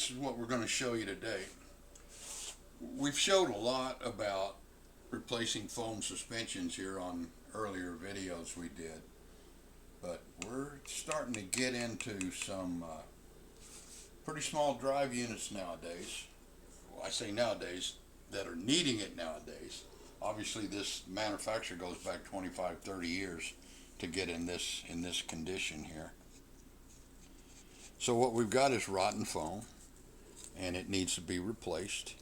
this is what we're going to show you today. We've showed a lot about replacing foam suspensions here on earlier videos we did, but we're starting to get into some pretty small drive units nowadays. Well, I say nowadays, that are needing it nowadays. Obviously this manufacturer goes back 25, 30 years to get in this condition here. So what we've got is rotten foam, and it needs to be replaced.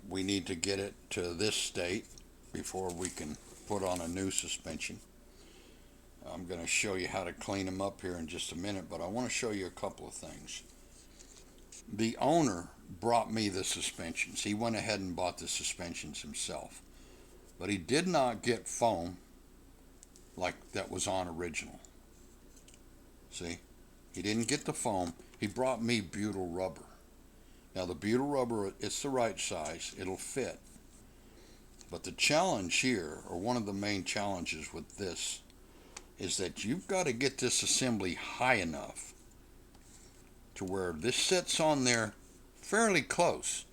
We need to get it to this state before we can put on a new suspension. I'm going to show you how to clean them up here in just a minute, but I want to show you a couple of things. The owner brought me the suspensions. He went ahead and bought the suspensions himself, but he did not get foam like that was on original. See? He didn't get the foam. He brought me butyl rubber. Now the butyl rubber, it's the right size. It'll fit. But the challenge here, or one of the main challenges with this, is that you've got to get this assembly high enough to where this sits on there fairly close,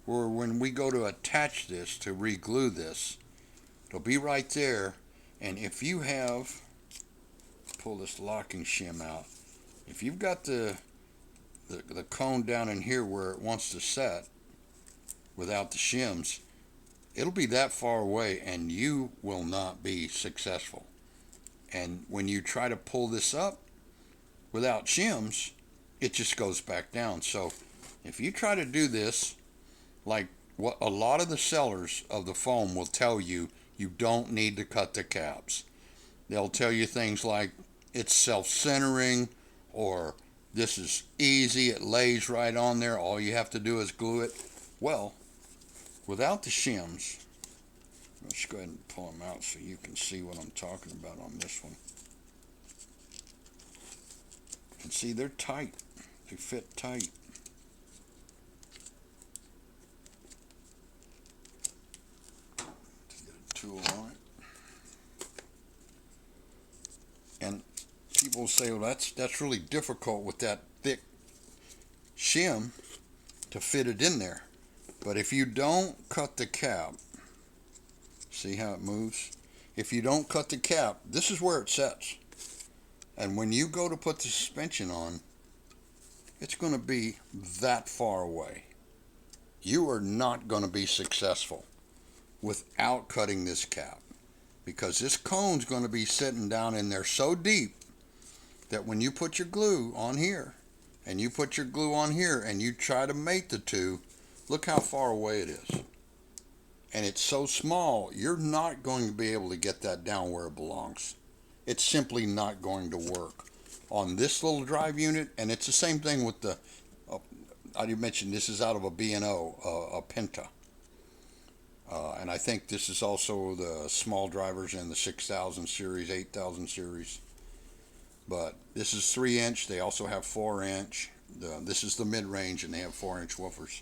where when we go to attach this, to re-glue this, it'll be right there. And if you have, pull this locking shim out, if you've got the cone down in here where it wants to set without the shims, it'll be that far away and you will not be successful. And when you try to pull this up without shims, it just goes back down. So if you try to do this, like what a lot of the sellers of the foam will tell you, you don't need to cut the caps. They'll tell you things like it's self-centering, or this is easy, it lays right on there, all you have to do is glue it. Well, without the shims, let's go ahead and pull them out so you can see what I'm talking about on this one. And see, they're tight. They fit tight. Let's get a tool on it. And people say, well, that's really difficult with that thick shim to fit it in there. But if you don't cut the cap, see how it moves? If you don't cut the cap, this is where it sets. And when you go to put the suspension on, it's going to be that far away. You are not going to be successful without cutting this cap, because this cone's going to be sitting down in there so deep that when you put your glue on here and you put your glue on here and you try to mate the two, look how far away it is. And it's so small, you're not going to be able to get that down where it belongs. It's simply not going to work on this little drive unit. And it's the same thing with the, I did mention this is out of a B&O Penta. And I think this is also the small drivers in the 6,000 series, 8,000 series. But this is 3-inch. They also have 4-inch. This is the mid-range, and they have 4-inch woofers.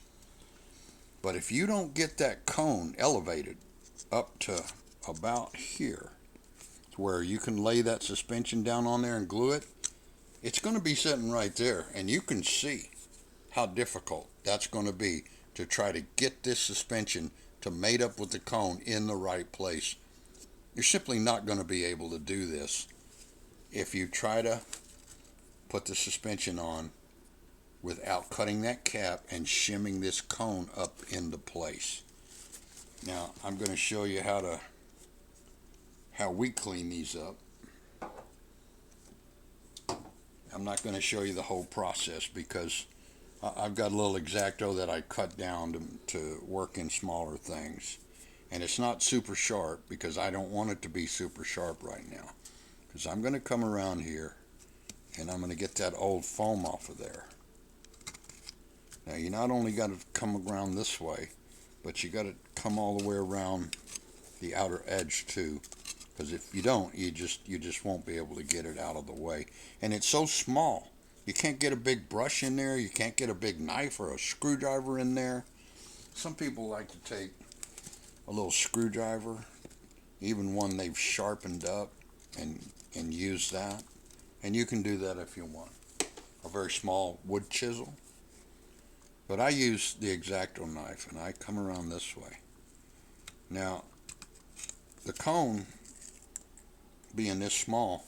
But if you don't get that cone elevated up to about here, to where you can lay that suspension down on there and glue it, it's going to be sitting right there. And you can see how difficult that's going to be to try to get this suspension to mate up with the cone in the right place. You're simply not going to be able to do this if you try to put the suspension on without cutting that cap and shimming this cone up into place. Now I'm going to show you how we clean these up. I'm not going to show you the whole process because I've got a little X-Acto that I cut down to work in smaller things, and it's not super sharp because I don't want it to be super sharp right now, because I'm going to come around here and I'm going to get that old foam off of there. Now you not only got to come around this way, but you got to come all the way around the outer edge too, because if you don't, you just won't be able to get it out of the way. And it's so small, you can't get a big brush in there, you can't get a big knife or a screwdriver in there. Some people like to take a little screwdriver, even one they've sharpened up, and use that. And you can do that if you want. A very small wood chisel, But I use the X-Acto knife, and I come around this way. Now, the cone, being this small,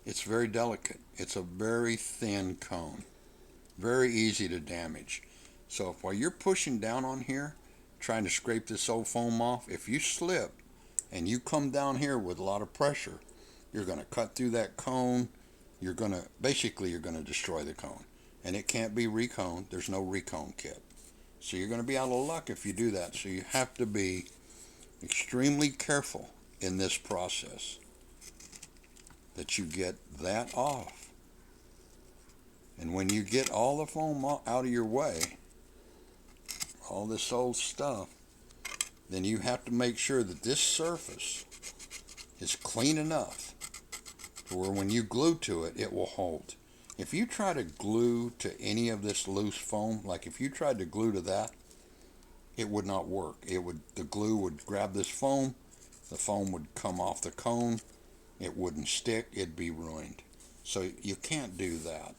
it's very delicate. It's a very thin cone, very easy to damage. So while you're pushing down on here, trying to scrape this old foam off, if you slip and you come down here with a lot of pressure, you're going to cut through that cone. You're going to destroy the cone, and it can't be reconed. There's no recone kit, so you're going to be out of luck if you do that. So you have to be extremely careful in this process that you get that off. And when you get all the foam out of your way, all this old stuff, then you have to make sure that this surface is clean enough to where when you glue to it, it will hold. If you try to glue to any of this loose foam, like if you tried to glue to that, it would not work. The glue would grab this foam, the foam would come off the cone, it wouldn't stick, it'd be ruined. So you can't do that.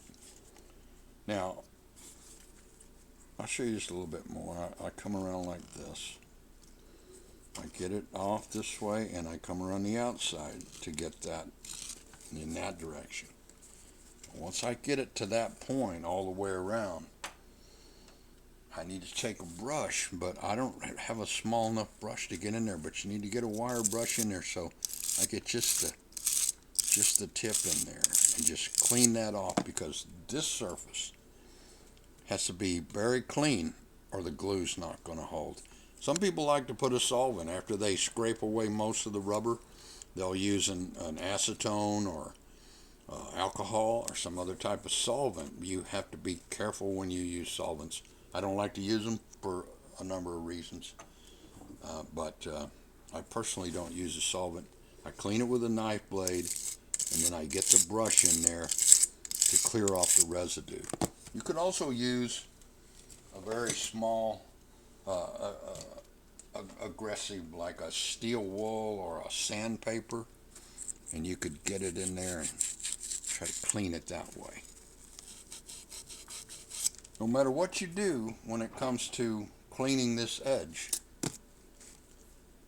Now, I'll show you just a little bit more. I come around like this. I get it off this way, and I come around the outside to get that in that direction. Once I get it to that point all the way around, I need to take a brush, but I don't have a small enough brush to get in there, but you need to get a wire brush in there so I get just the tip in there and just clean that off, because this surface has to be very clean or the glue's not going to hold. Some people like to put a solvent after they scrape away most of the rubber. They'll use an acetone or alcohol or some other type of solvent. You have to be careful when you use solvents. I don't like to use them for a number of reasons, but I personally don't use a solvent. I clean it with a knife blade, and then I get the brush in there to clear off the residue. You could also use a very small aggressive, like a steel wool or a sandpaper, and you could get it in there and try to clean it that way. No matter what you do when it comes to cleaning this edge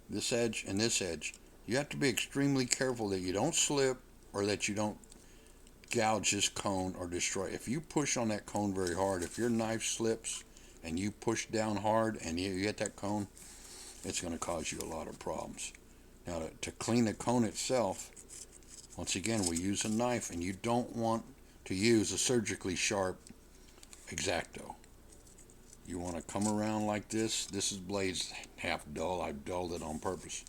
and this edge, you have to be extremely careful that you don't slip or that you don't gouge this cone or destroy it. If you push on that cone very hard, if your knife slips and you push down hard and you hit that cone, it's going to cause you a lot of problems. Now, to clean the cone itself, once again, we use a knife, and you don't want to use a surgically sharp X-Acto. You want to come around like this. This blade's half dull. I've dulled it on purpose,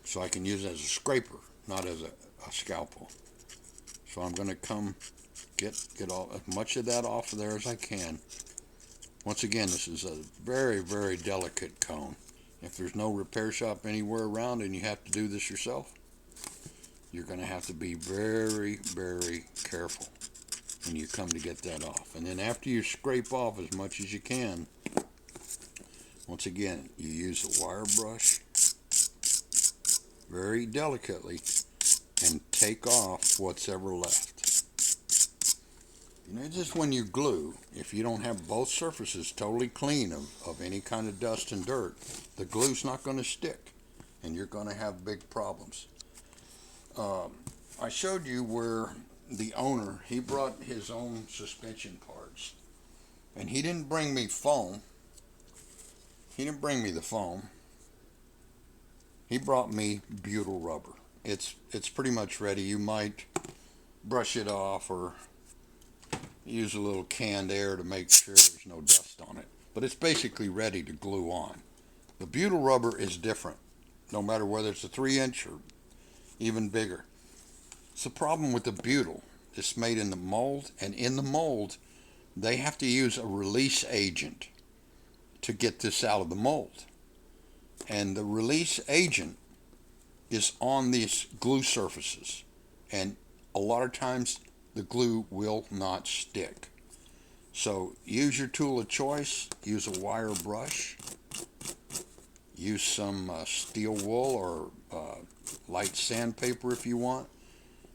so I can use it as a scraper, not as a scalpel. So I'm going to come get all as much of that off of there as I can. Once again, this is a very, very delicate cone. If there's no repair shop anywhere around and you have to do this yourself, you're going to have to be very, very careful when you come to get that off. And then after you scrape off as much as you can, once again, you use a wire brush very delicately and take off what's ever left. You know, just when you glue, if you don't have both surfaces totally clean of any kind of dust and dirt, the glue's not going to stick, and you're going to have big problems. I showed you where the owner, he brought his own suspension parts, and he didn't bring me foam. He didn't bring me the foam. He brought me butyl rubber. It's pretty much ready. You might brush it off or use a little canned air to make sure there's no dust on it. But it's basically ready to glue on. The butyl rubber is different, no matter whether it's a 3-inch or even bigger. It's the problem with the butyl. It's made in the mold, and in the mold, they have to use a release agent to get this out of the mold. And the release agent is on these glue surfaces, and a lot of times the glue will not stick. So use your tool of choice. Use a wire brush. Use some steel wool or light sandpaper if you want.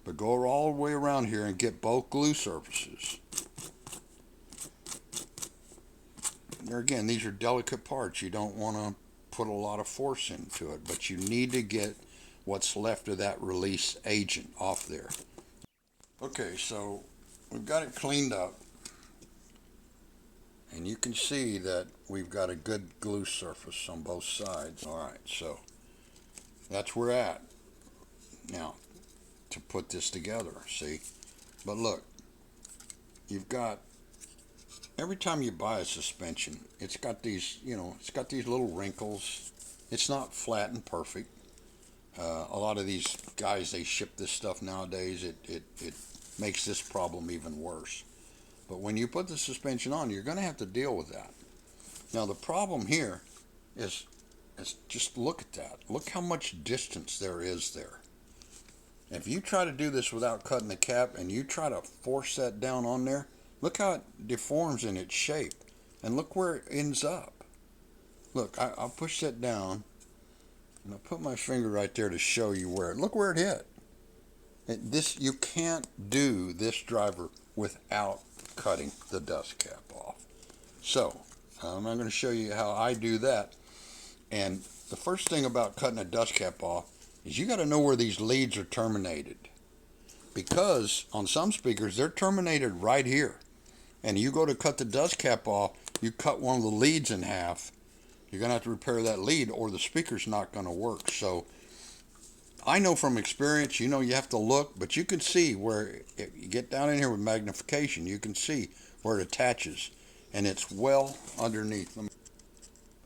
But go all the way around here and get both glue surfaces. there again, these are delicate parts. You don't want to put a lot of force into it, but you need to get what's left of that release agent off there. Okay, so we've got it cleaned up, and you can see that we've got a good glue surface on both sides. All right, so that's where we're at now to put this together, see? But look, you've got, every time you buy a suspension, it's got these, it's got these little wrinkles. It's not flat and perfect. A lot of these guys, they ship this stuff nowadays, it makes this problem even worse. But when you put the suspension on, you're going to have to deal with that. Now the problem here is just look at that. Look how much distance there is there. If you try to do this without cutting the cap and you try to force that down on there, look how it deforms in its shape. And look where it ends up. Look, I'll push that down. And I'll put my finger right there to show you where. Look where it hit. You can't do this driver without cutting the dust cap off. So, I'm going to show you how I do that. And the first thing about cutting a dust cap off is you got to know where these leads are terminated. Because on some speakers, they're terminated right here. And you go to cut the dust cap off, you cut one of the leads in half, you're going to have to repair that lead or the speaker's not going to work. So I know from experience, you have to look, but you can see where, if you get down in here with magnification, you can see where it attaches. And it's well underneath them,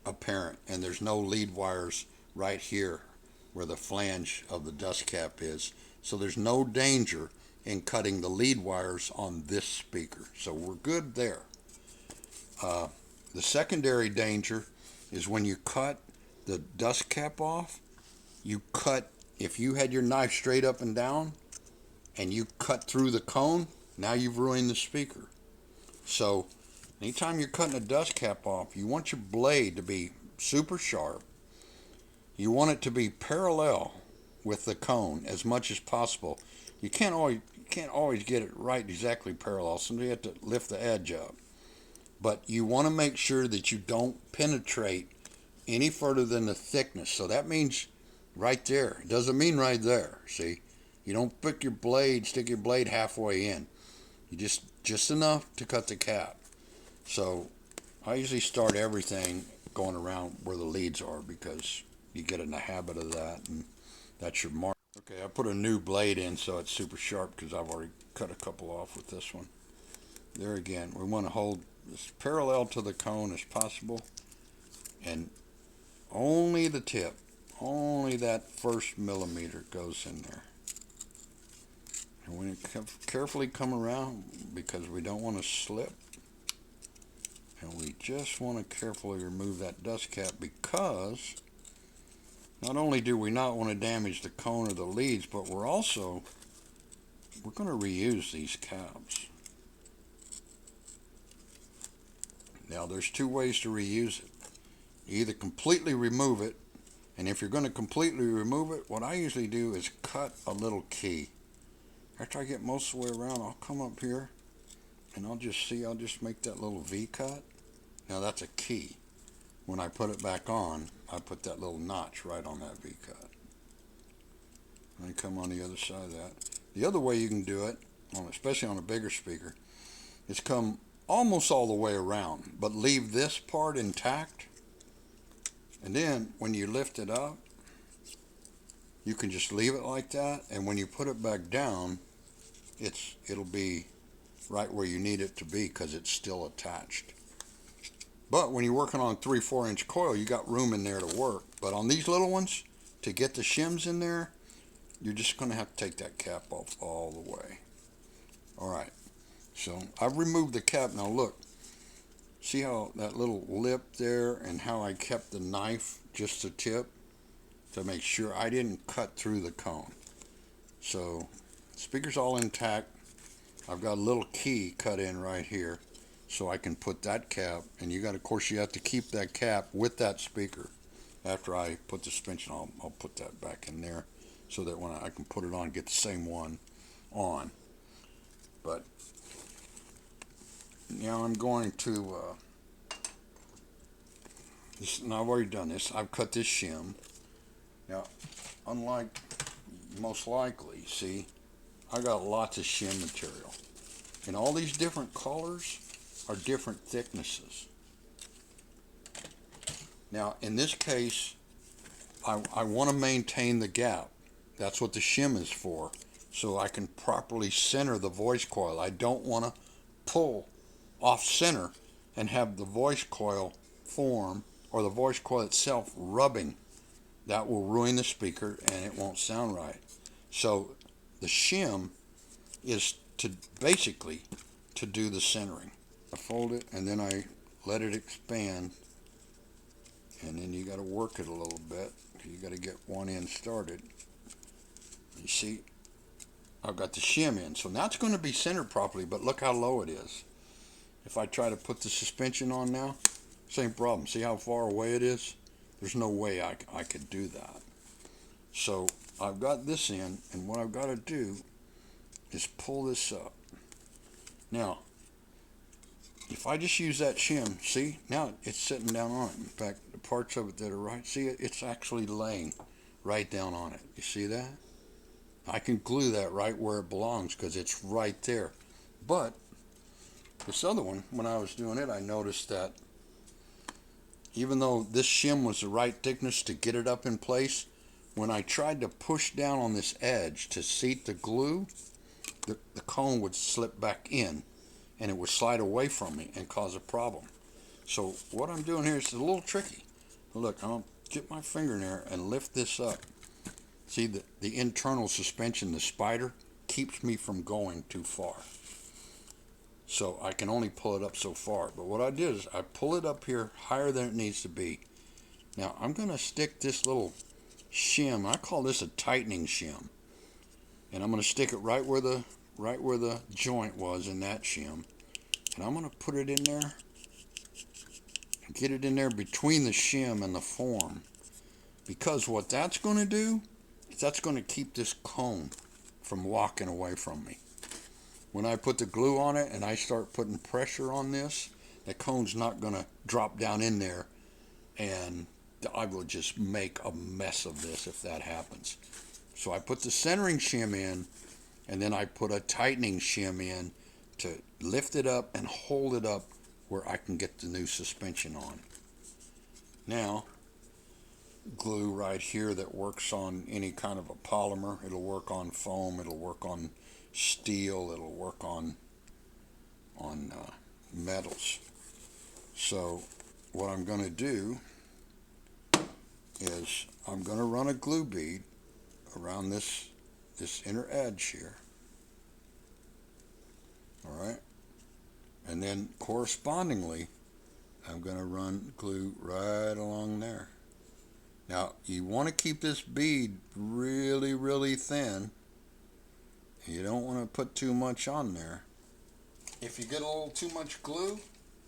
apparent. And there's no lead wires right here where the flange of the dust cap is. So there's no danger in cutting the lead wires on this speaker. So we're good there. The secondary danger is when you cut the dust cap off, if you had your knife straight up and down and you cut through the cone, now you've ruined the speaker. So anytime you're cutting a dust cap off, you want your blade to be super sharp. You want it to be parallel with the cone as much as possible. You can't always get it right exactly parallel. Sometimes you have to lift the edge up. But you want to make sure that you don't penetrate any further than the thickness. So that means right there. It doesn't mean right there. See, you don't stick your blade halfway in. You just enough to cut the cap. So I usually start everything going around where the leads are because you get in the habit of that, and that's your mark. Okay, I put a new blade in so it's super sharp because I've already cut a couple off with this one. There again, we want to hold as parallel to the cone as possible, and only the tip, only that first millimeter goes in there. And we carefully come around because we don't want to slip, and we just want to carefully remove that dust cap because not only do we not want to damage the cone or the leads, but we're going to reuse these caps. Now there's two ways to reuse it. You either completely remove it, and if you're going to completely remove it, what I usually do is cut a little key. After I get most of the way around, I'll come up here and I'll just make that little V cut. Now that's a key. When I put it back on, I put that little notch right on that V cut. And I come on the other side of that. The other way you can do it, especially on a bigger speaker, is come almost all the way around, but leave this part intact. And then when you lift it up, you can just leave it like that, and when you put it back down, it'll be right where you need it to be because it's still attached. But when you're working on 3-4 inch coil, you got room in there to work. But on these little ones, to get the shims in there, you're just going to have to take that cap off all the way. Alright, so I've removed the cap. Now look, see how that little lip there and how I kept the knife just the tip to make sure I didn't cut through the cone. So speaker's all intact. I've got a little key cut in right here so I can put that cap, and of course you have to keep that cap with that speaker. After I put the suspension on, I'll put that back in there so that when I can put it on, get the same one on. But now I'm going to Now I've already done this. I've cut this shim. Now, unlike most likely, see, I got lots of shim material. And all these different colors are different thicknesses. Now, in this case, I want to maintain the gap. That's what the shim is for, so I can properly center the voice coil. I don't want to pull off center and have the voice coil form or the voice coil itself rubbing. That will ruin the speaker and it won't sound right. So the shim is to basically to do the centering. I fold it and then I let it expand, and then you got to work it a little bit. You got to get one end started. You see, I've got the shim in, so now it's going to be centered properly, but look how low it is. If I try to put the suspension on now, same problem. See how far away it is? There's no way I could do that. So I've got this in, and what I've got to do is pull this up. Now, if I just use that shim, see, now it's sitting down on it. In fact, the parts of it that are right, see, it's actually laying right down on it. You see that? I can glue that right where it belongs because it's right there. But this other one, when I was doing it, I noticed that even though this shim was the right thickness to get it up in place, when I tried to push down on this edge to seat the glue, the cone would slip back in and it would slide away from me and cause a problem. So what I'm doing here is a little tricky. Look, I'll get my finger in there and lift this up. See, the internal suspension, the spider, keeps me from going too far. So I can only pull it up so far. But what I did is I pull it up here higher than it needs to be. Now I'm going to stick this little shim, I call this a tightening shim. And I'm going to stick it right where the joint was in that shim. And I'm going to put it in there and get it in there between the shim and the form. Because what that's going to do is that's going to keep this cone from walking away from me. When I put the glue on it and I start putting pressure on this, the cone's not going to drop down in there, and I will just make a mess of this if that happens. So I put the centering shim in, and then I put a tightening shim in to lift it up and hold it up where I can get the new suspension on. Now, glue right here that works on any kind of a polymer. It'll work on foam, it'll work on steel, it'll work on metals. So what I'm going to do is I'm going to run a glue bead around this inner edge here. Alright, and then correspondingly I'm going to run glue right along there. Now you want to keep this bead really, really thin. You don't want to put too much on there. If you get a little too much glue,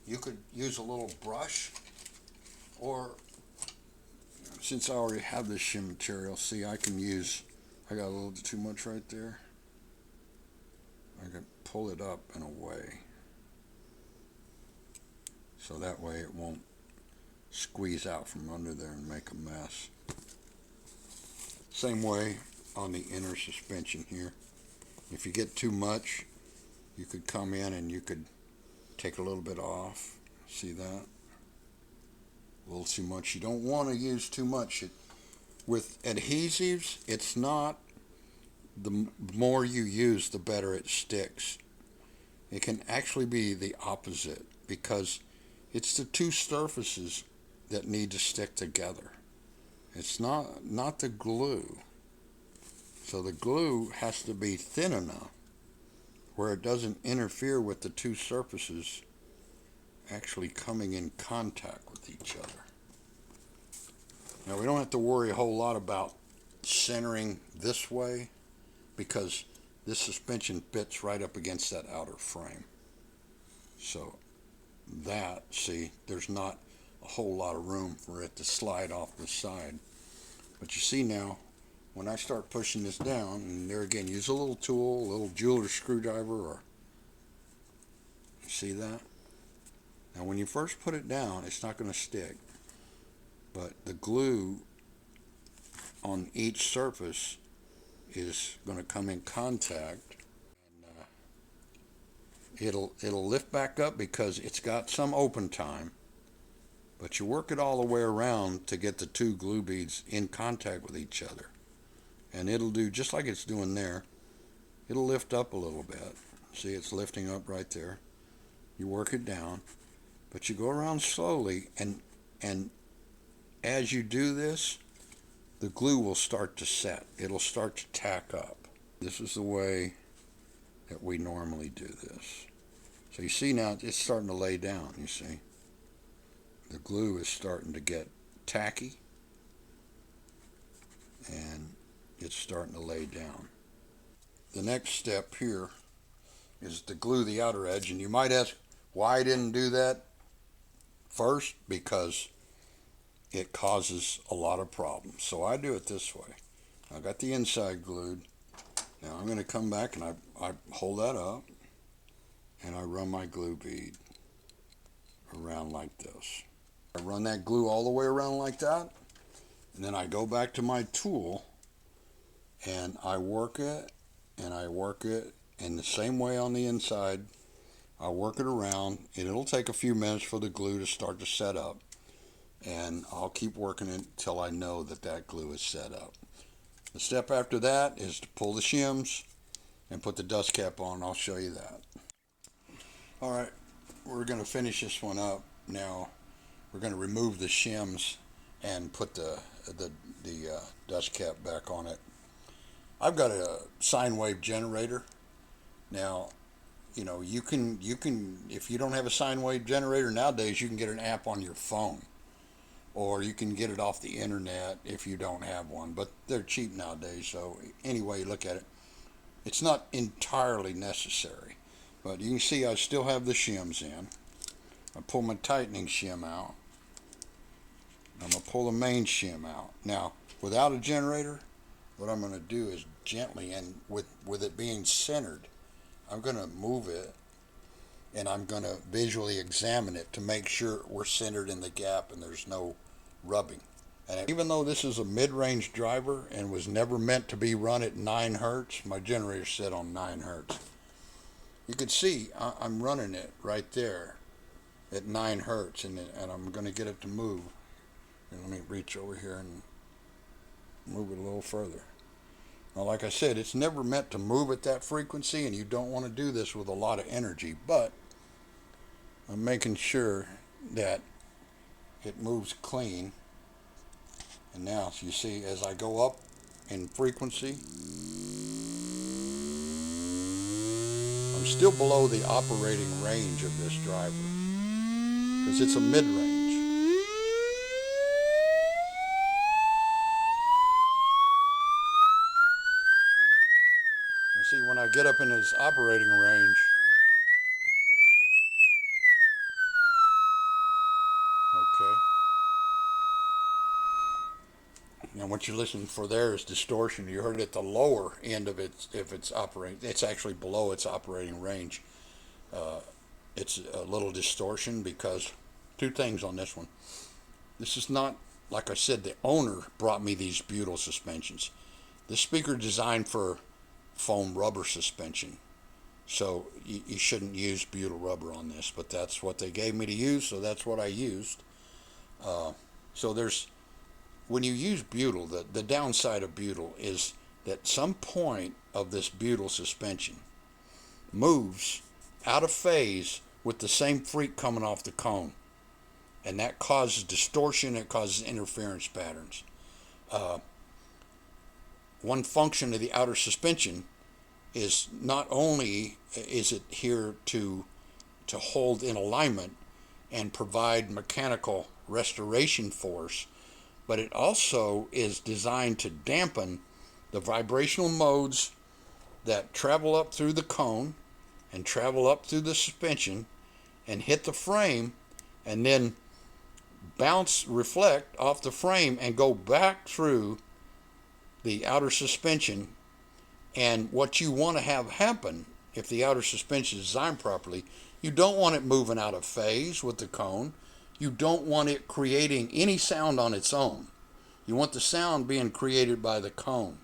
you could use a little brush, or since I already have this shim material, see, I got a little too much right there. I can pull it up in a way so that way it won't squeeze out from under there and make a mess. Same way on the inner suspension here. If you get too much, you could come in and you could take a little bit off. See that? A little too much. You don't want to use too much. With adhesives, it's not the more you use, the better it sticks. It can actually be the opposite, because it's the two surfaces that need to stick together. It's not the glue. So the glue has to be thin enough where it doesn't interfere with the two surfaces actually coming in contact with each other. Now we don't have to worry a whole lot about centering this way, because this suspension fits right up against that outer frame. So that, see, there's not a whole lot of room for it to slide off the side. But you see now, when I start pushing this down, and there again, use a little tool, a little jeweler's screwdriver, or you see that? Now when you first put it down, it's not going to stick. glue on each surface is going to come in contact, and it'll lift back up because it's got some open time, but you work it all the way around to get the two glue beads in contact with each other, and it'll do just like it's doing there. It'll lift up a little bit. See, it's lifting up right there. You work it down, but you go around slowly, and as you do this, the glue will start to set. It'll start to tack up. This is the way that we normally do this. So you see now it's starting to lay down, you see. The glue is starting to get tacky, and it's starting to lay down. The next step here is to glue the outer edge, and you might ask why I didn't do that first, because it causes a lot of problems. So I do it this way. I got the inside glued. Now I'm going to come back and I hold that up, and I run my glue bead around like this. I run that glue all the way around like that, and then I go back to my tool and I work it and I work it in the same way on the inside. I work it around, and it'll take a few minutes for the glue to start to set up, and I'll keep working it until I know that that glue is set up. The step after that is to pull the shims and put the dust cap on. I'll show you that. Alright, we're going to finish this one up now. We're going to remove the shims and put the dust cap back on it. I've got a sine wave generator. Now, you know, you can if you don't have a sine wave generator nowadays, you can get an app on your phone, or you can get it off the internet if you don't have one, but they're cheap nowadays. So anyway you look at it, it's not entirely necessary, but you can see I still have the shims in. I pull my tightening shim out. I'm going to pull the main shim out. Now, without a generator, what I'm going to do is gently, and with it being centered, I'm going to move it, and I'm going to visually examine it to make sure we're centered in the gap and there's no rubbing. And even though this is a mid-range driver and was never meant to be run at 9 hertz, my generator's set on 9 hertz. You can see I'm running it right there at 9 hertz, and I'm going to get it to move. And let me reach over here and move it a little further. Now, like I said, it's never meant to move at that frequency, and you don't want to do this with a lot of energy, but I'm making sure that it moves clean. And now, so you see, as I go up in frequency, I'm still below the operating range of this driver, because it's a mid-range. See, when I get up in its operating range, okay. Now what you're listening for there is distortion. You heard it at the lower end of its, if it's operating, it's actually below its operating range. It's a little distortion because two things on this one. This is not, like I said, the owner brought me these butyl suspensions. This speaker designed for foam rubber suspension, so you shouldn't use butyl rubber on this, but that's what they gave me to use, so that's what I used. So there's, when you use butyl, the downside of butyl is that some point of this butyl suspension moves out of phase with the same freak coming off the cone, and that causes distortion. It causes interference patterns. One function of the outer suspension is not only is it here to hold in alignment and provide mechanical restoration force, but it also is designed to dampen the vibrational modes that travel up through the cone and travel up through the suspension and hit the frame, and then reflect off the frame and go back through the outer suspension. And what you want to have happen, if the outer suspension is designed properly, you don't want it moving out of phase with the cone. You don't want it creating any sound on its own. You want the sound being created by the cone.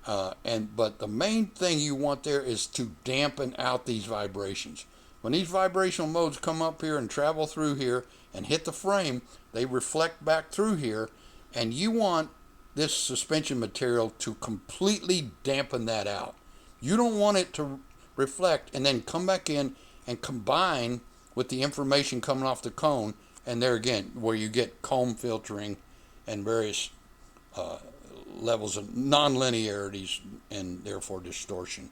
But the main thing you want there is to dampen out these vibrations. When these vibrational modes come up here and travel through here and hit the frame, they reflect back through here, and you want this suspension material to completely dampen that out. You don't want it to reflect and then come back in and combine with the information coming off the cone, and there again, where you get comb filtering and various levels of non-linearities and therefore distortion.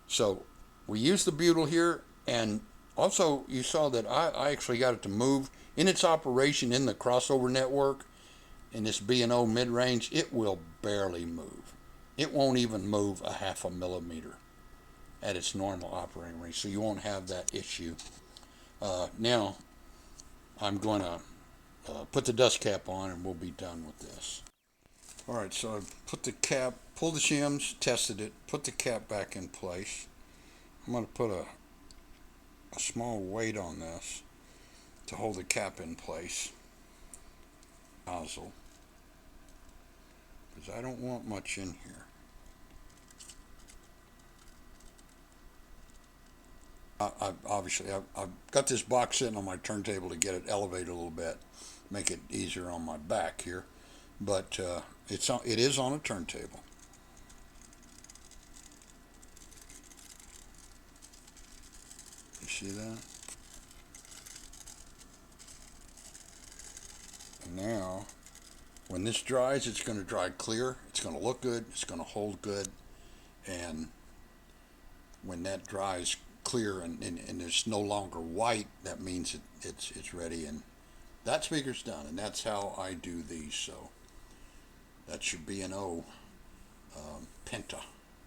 So we use the butyl here, and also you saw that I actually got it to move in its operation in the crossover network. In this B&O mid-range, it will barely move. It won't even move a half a millimeter at its normal operating range, so you won't have that issue. Now I'm going to put the dust cap on and we'll be done with this. Alright, so I put the cap, pulled the shims, tested it, put the cap back in place. I'm going to put a small weight on this to hold the cap in place. Nozzle, because I don't want much in here. I've got this box sitting on my turntable to get it elevated a little bit, make it easier on my back here, but it is on a turntable. You see that? And now, when this dries, it's going to dry clear. It's going to look good. It's going to hold good. And when that dries clear and it's no longer white, that means it's ready. And that speaker's done. And that's how I do these. So that's your B&O Penta.